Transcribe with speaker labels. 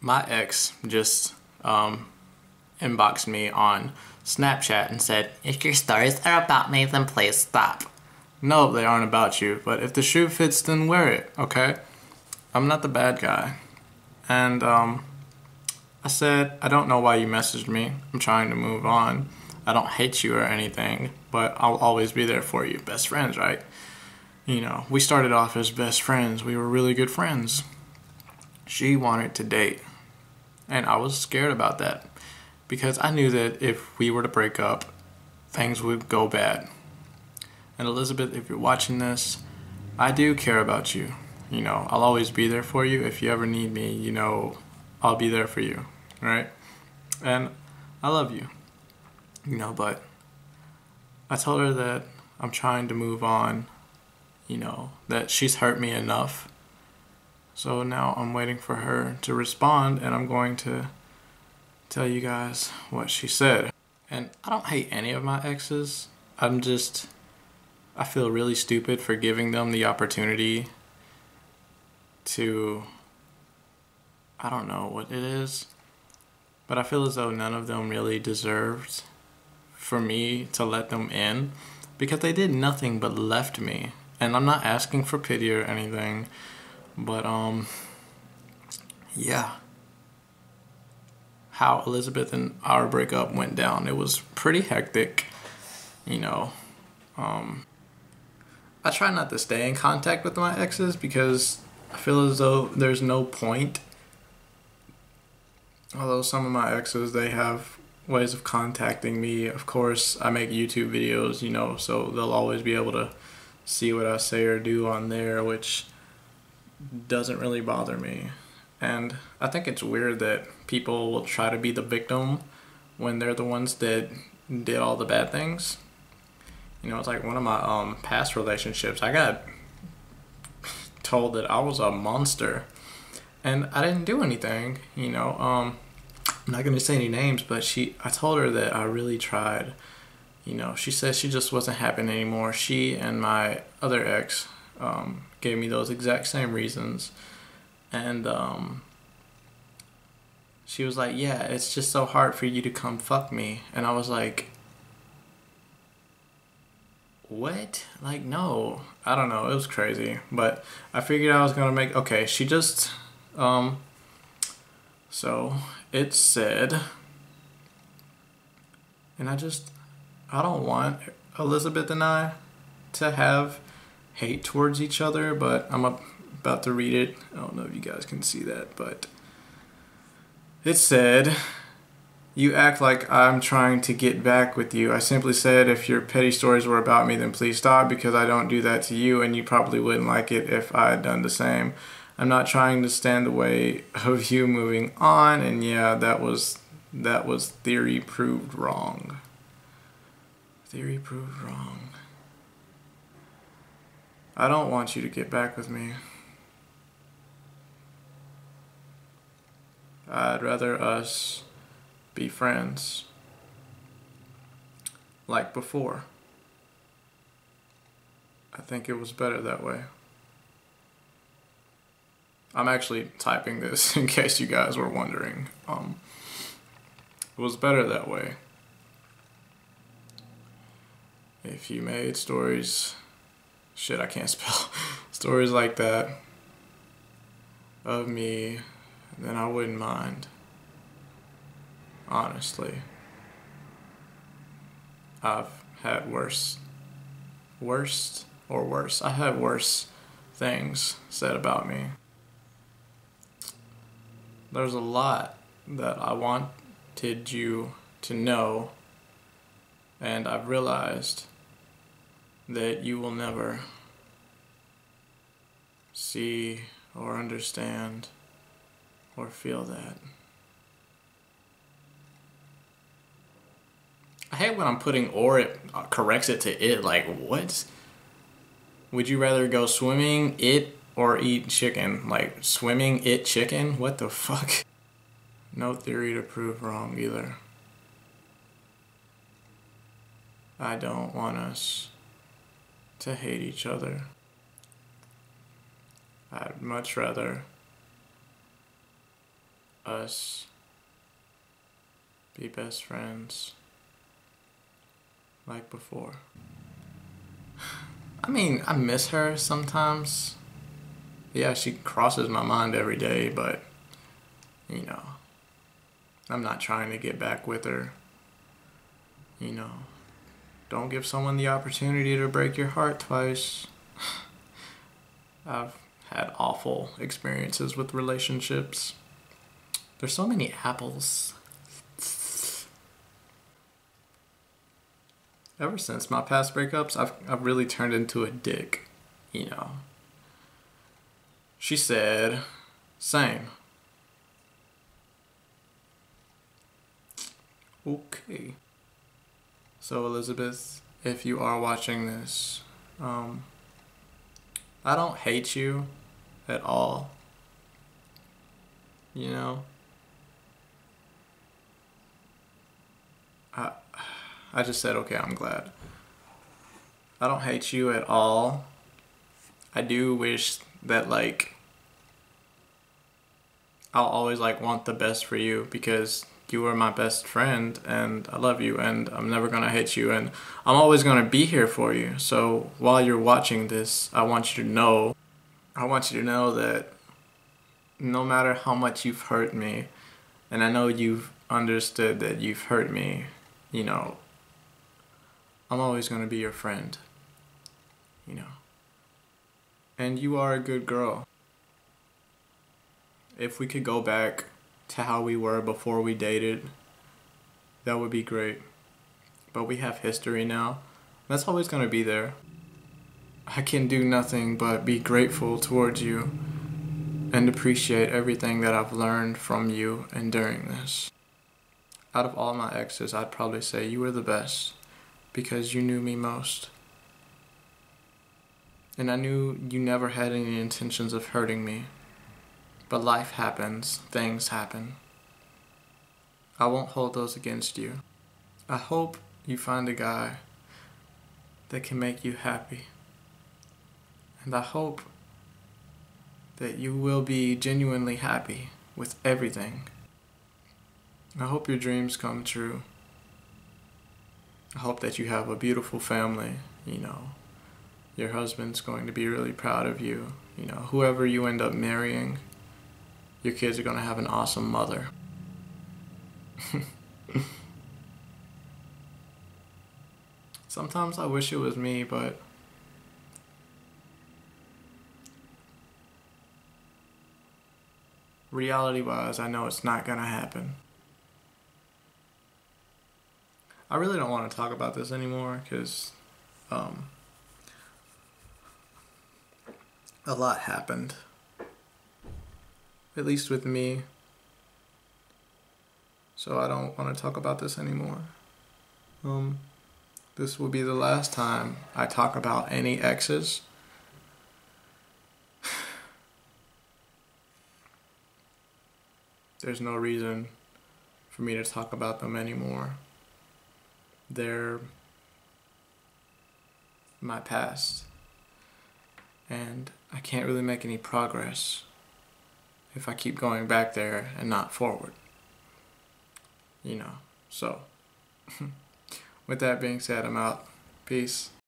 Speaker 1: My ex just inboxed me on Snapchat and said, "If your stories are about me, then please stop." No, they aren't about you, but if the shoe fits, then wear it, okay? I'm not the bad guy. And I said, "I don't know why you messaged me. I'm trying to move on. I don't hate you or anything, but I'll always be there for you. Best friends, right? You know, we started off as best friends. We were really good friends." She wanted to date, and I was scared about that because I knew that if we were to break up, things would go bad. And Elizabeth, if you're watching this, I do care about you. You know, I'll always be there for you. If you ever need me, you know, I'll be there for you, right? And I love you, you know, but I told her that I'm trying to move on, you know, that she's hurt me enough. So now I'm waiting for her to respond, and I'm going to tell you guys what she said. And I don't hate any of my exes. I feel really stupid for giving them the opportunity to, I don't know what it is, but I feel as though none of them really deserved for me to let them in because they did nothing but left me. And I'm not asking for pity or anything, but yeah. How Elizabeth and our breakup went down, it was pretty hectic, you know. I try not to stay in contact with my exes because I feel as though there's no point. Although some of my exes, they have ways of contacting me. Of course, I make YouTube videos, you know, so they'll always be able to see what I say or do on there, which doesn't really bother me. And I think it's weird that people will try to be the victim when they're the ones that did all the bad things. You know, it's like one of my past relationships, I got told that I was a monster. And I didn't do anything, you know. I'm not going to say any names, but I told her that I really tried. You know, she said she just wasn't happy anymore. She and my other ex gave me those exact same reasons. And she was like, "Yeah, it's just so hard for you to come fuck me." And I was like, what? Like, no. I don't know. It was crazy. But I figured I was going to okay, she just, so it said, and I don't want Elizabeth and I to have hate towards each other, but I'm about to read it. I don't know if you guys can see that, but it said, "You act like I'm trying to get back with you. I simply said if your petty stories were about me, then please stop because I don't do that to you and you probably wouldn't like it if I had done the same. I'm not trying to stand the way of you moving on." And yeah, that was theory proved wrong. Theory proved wrong. I don't want you to get back with me. I'd rather us be friends like before. I think it was better that way. I'm actually typing this in case you guys were wondering. It was better that way. If you made stories, shit, I can't spell, stories like that of me, then I wouldn't mind. Honestly, I've had worse. I had worse things said about me. There's a lot that I wanted you to know, and I've realized that you will never see or understand or feel that. I hate when I'm putting or, it corrects it to it. Like, what? Would you rather go swimming, it, or eat chicken? Like, swimming, it, chicken? What the fuck? No theory to prove wrong either. I don't want us to hate each other. I'd much rather us be best friends like before. I mean, I miss her sometimes. Yeah, she crosses my mind every day, but, you know, I'm not trying to get back with her. You know, don't give someone the opportunity to break your heart twice. I've had awful experiences with relationships. There's so many apples. Ever since my past breakups, I've really turned into a dick, you know. She said, same. Okay. So Elizabeth, if you are watching this, I don't hate you at all. You know? I just said, okay, I'm glad. I don't hate you at all. I do wish that, like, I'll always, like, want the best for you because you are my best friend and I love you and I'm never gonna hate you and I'm always gonna be here for you. So while you're watching this, I want you to know that no matter how much you've hurt me, and I know you've understood that you've hurt me, you know, I'm always gonna be your friend, you know. And you are a good girl. If we could go back to how we were before we dated, that would be great. But we have history now. That's always gonna be there. I can do nothing but be grateful towards you and appreciate everything that I've learned from you and during this. Out of all my exes, I'd probably say you were the best because you knew me most. And I knew you never had any intentions of hurting me. But life happens, things happen. I won't hold those against you. I hope you find a guy that can make you happy. And I hope that you will be genuinely happy with everything. I hope your dreams come true. I hope that you have a beautiful family, you know. Your husband's going to be really proud of you. You know, whoever you end up marrying, your kids are going to have an awesome mother. Sometimes I wish it was me, but reality-wise, I know it's not going to happen. I really don't want to talk about this anymore because a lot happened. At least with me. So I don't want to talk about this anymore. This will be the last time I talk about any exes. There's no reason for me to talk about them anymore. They're my past. And I can't really make any progress if I keep going back there and not forward. You know, so with that being said, I'm out. Peace.